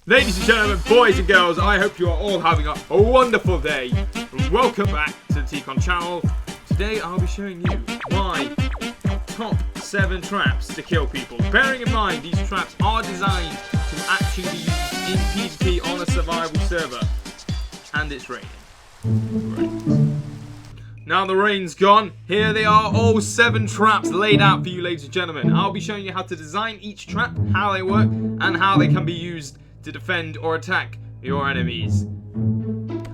Ladies and gentlemen, boys and girls, I hope you are all having a wonderful day. Welcome back to the Tkon channel. Today I'll be showing you my top 7 traps to kill people. Bearing in mind, these traps are designed to actually be used in PvP on a survival server. And it's raining. Great. Now the rain's gone, here they are, all 7 traps laid out for you, ladies and gentlemen. I'll be showing you how to design each trap, how they work, and how they can be used to defend or attack your enemies.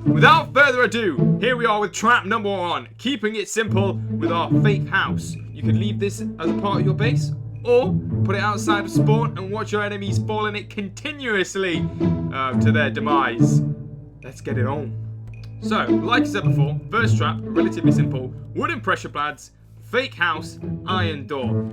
Without further ado, here we are with trap number 1, keeping it simple with our fake house. You could leave this as a part of your base, or put it outside of spawn and watch your enemies fall in it continuously to their demise. Let's get it on. So, like I said before, first trap, relatively simple, wooden pressure pads, fake house, iron door.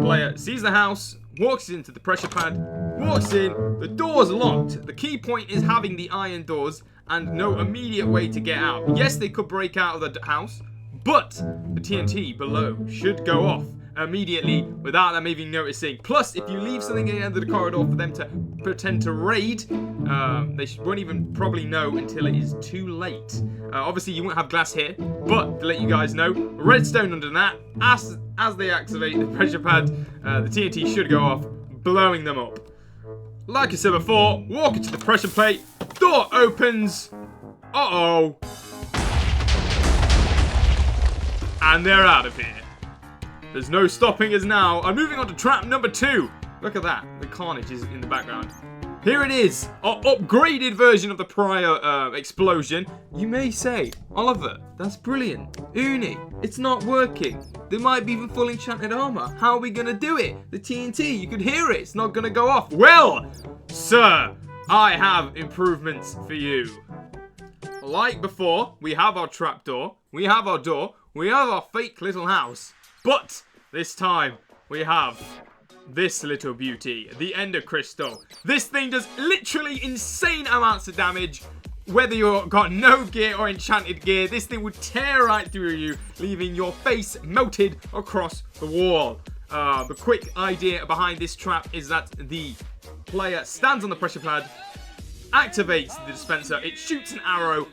Player sees the house, walks into the pressure pad, walks in, the door's locked. The key point is having the iron doors and no immediate way to get out. Yes, they could break out of the house, but the TNT below should go off immediately without them even noticing. Plus, if you leave something at the end of the corridor for them to pretend to raid, they won't even probably know until it is too late. Obviously, you won't have glass here, but to let you guys know, redstone under that. As they activate the pressure pad, the TNT should go off, blowing them up. Like I said before, walk into the pressure plate, door opens, uh-oh, and they're out of here. There's no stopping us now. I'm moving on to trap number 2. Look at that. The carnage is in the background. Here it is. Our upgraded version of the prior explosion. You may say, Oliver, that's brilliant. Uni, it's not working. There might be even full enchanted armor. How are we going to do it? The TNT, you could hear it. It's not going to go off. Well, sir, I have improvements for you. Like before, we have our trapdoor. We have our door. We have our fake little house. But this time, we have this little beauty, the Ender Crystal. This thing does literally insane amounts of damage. Whether you've got no gear or enchanted gear, this thing would tear right through you, leaving your face melted across the wall. The quick idea behind this trap is that the player stands on the pressure pad, activates the dispenser, it shoots an arrow,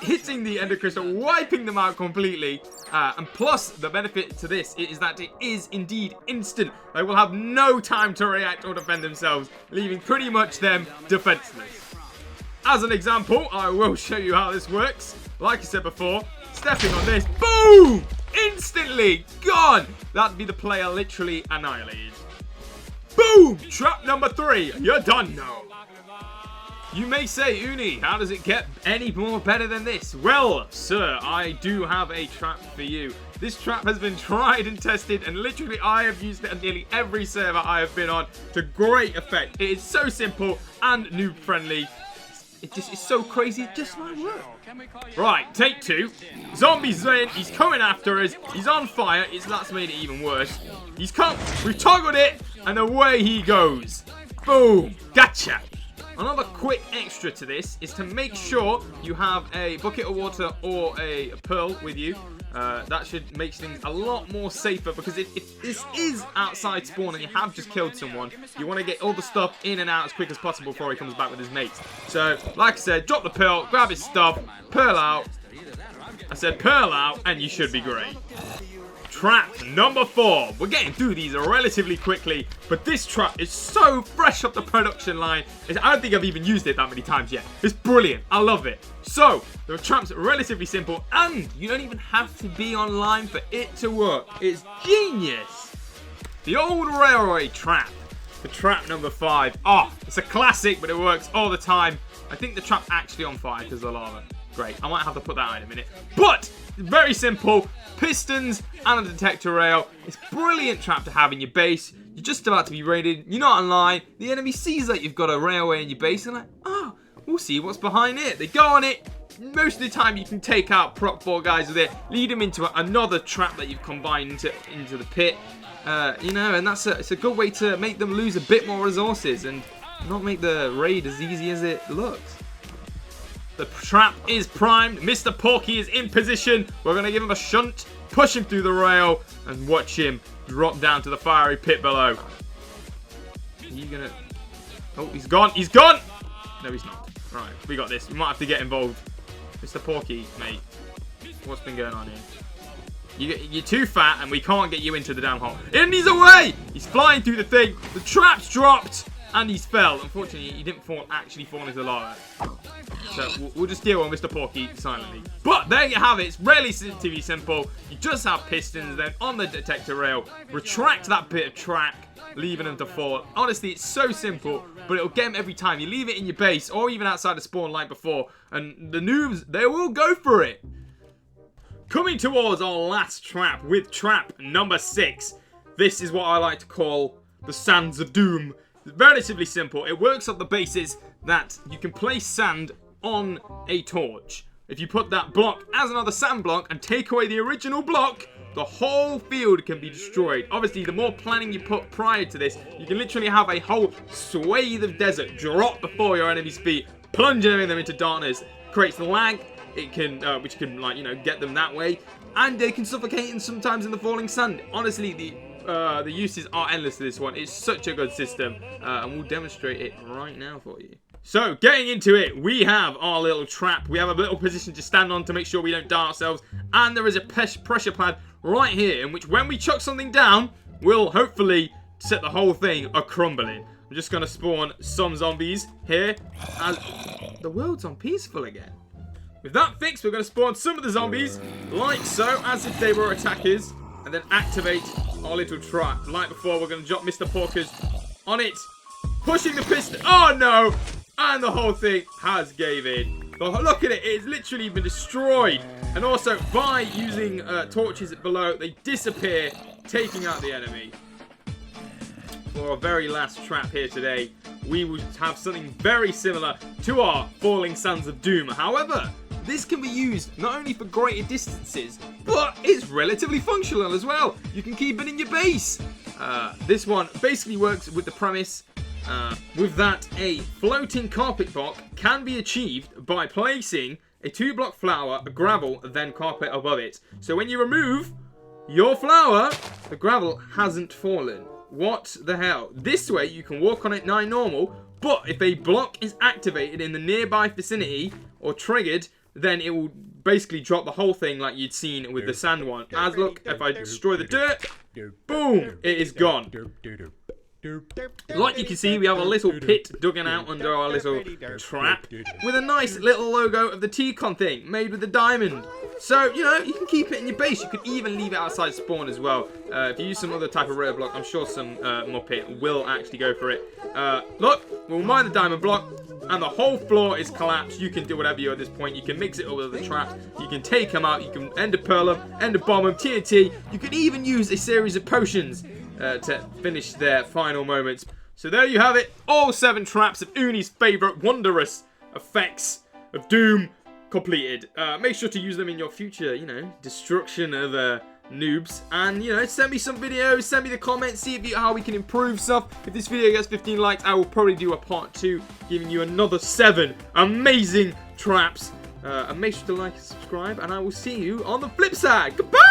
hitting the Ender Crystal, wiping them out completely. And plus, the benefit to this is that it is indeed instant. They will have no time to react or defend themselves, leaving pretty much them defenseless. As an example, I will show you how this works. Like I said before, stepping on this, boom! Instantly gone! That'd be the player literally annihilated. Boom! Trap number 3. You're done now. You may say, Uni, how does it get any more better than this? Well, sir, I do have a trap for you. This trap has been tried and tested, and literally I have used it on nearly every server I have been on to great effect. It is so simple and noob friendly. It just is so crazy, it just might work. Right, take 2. Zombie's in, he's coming after us, he's on fire, that's made it even worse. He's come, we've toggled it, and away he goes. Boom, gotcha. Another quick extra to this is to make sure you have a bucket of water or a pearl with you. That should make things a lot more safer, because if this is outside spawn and you have just killed someone, you want to get all the stuff in and out as quick as possible before he comes back with his mates. So, like I said, drop the pearl, grab his stuff, pearl out. I said pearl out, and you should be great. Trap number 4. We're getting through these relatively quickly, but this trap is so fresh off the production line. I don't think I've even used it that many times yet. It's brilliant. I love it. So, the trap's relatively simple, and you don't even have to be online for it to work. It's genius. The old railway trap. The trap number 5. Oh, it's a classic, but it works all the time. I think the trap's actually on fire because of the lava. Great. I might have to put that on in a minute. But, very simple. Pistons and a detector rail. It's a brilliant trap to have in your base. You're just about to be raided. You're not online. The enemy sees that you've got a railway in your base and like, oh, we'll see what's behind it. They go on it. Most of the time you can take out prop 4 guys with it, lead them into another trap that you've combined into the pit. You know, and it's a good way to make them lose a bit more resources and not make the raid as easy as it looks. The trap is primed. Mr. Porky is in position. We're going to give him a shunt, push him through the rail, and watch him drop down to the fiery pit below. Are you going to... Oh, he's gone. He's gone. No, he's not. Right, we got this. We might have to get involved. Mr. Porky, mate. What's been going on here? You're too fat and we can't get you into the damn hole. And he's away! He's flying through the thing. The trap's dropped and he's fell. Unfortunately, he didn't actually fall into the lava. So we'll just deal with Mr. Porky silently. But there you have it. It's relatively simple. You just have pistons, then on the detector rail, retract that bit of track, leaving them to fall. Honestly, it's so simple, but it'll get them every time. You leave it in your base or even outside the spawn like before, and the noobs, they will go for it. Coming towards our last trap with trap number 6. This is what I like to call the Sands of Doom. It's relatively simple. It works on the basis that you can place sand on a torch. If you put that block as another sand block and take away the original block, the whole field can be destroyed. Obviously, the more planning you put prior to this, you can literally have a whole swathe of desert drop before your enemy's feet, plunging them into darkness. Creates lag. It can, which can, like, you know, get them that way, and they can suffocate them sometimes in the falling sand. Honestly, the uses are endless to this one. It's such a good system, and we'll demonstrate it right now for you. So, getting into it, we have our little trap. We have a little position to stand on to make sure we don't die ourselves, and there is a pressure pad right here, in which when we chuck something down, we'll hopefully set the whole thing a-crumbling. I'm just going to spawn some zombies here, as the world's on peaceful again. With that fixed, we're going to spawn some of the zombies, like so, as if they were attackers, and then activate our little trap. Like before, we're going to drop Mr. Porkers on it, pushing the piston. Oh, no! And the whole thing has gave in. But look at it, it's literally been destroyed. And also, by using torches below, they disappear, taking out the enemy. For our very last trap here today, we will have something very similar to our Falling Sands of Doom. However, this can be used not only for greater distances, but it's relatively functional as well. You can keep it in your base. This one basically works with the premise with that a floating carpet block can be achieved by placing a 2-block flower, a gravel, then carpet above it. So when you remove your flower, the gravel hasn't fallen. What the hell? This way you can walk on it 9 normal, but if a block is activated in the nearby vicinity or triggered, then it will basically drop the whole thing like you'd seen with the sand one. As look, if I destroy the dirt, boom, it is gone. Like you can see, we have a little pit dug out under our little trap with a nice little logo of the Tkon thing made with a diamond. So, you know, you can keep it in your base. You can even leave it outside spawn as well. If you use some other type of rare block, I'm sure some Muppet will actually go for it. Look, we'll mine the diamond block, and the whole floor is collapsed. You can do whatever you at this point. You can mix it up with the traps. You can take them out. You can ender pearl them, ender bomb them, TNT. You can even use a series of potions to finish their final moments. So there you have it. All 7 traps of Uneys Favourite wondrous effects of Doom completed. Make sure to use them in your future, you know, destruction of noobs. And, you know, send me some videos, send me the comments, see how we can improve stuff. If this video gets 15 likes, I will probably do a part 2, giving you another 7 amazing traps. And make sure to like and subscribe, and I will see you on the flip side. Goodbye!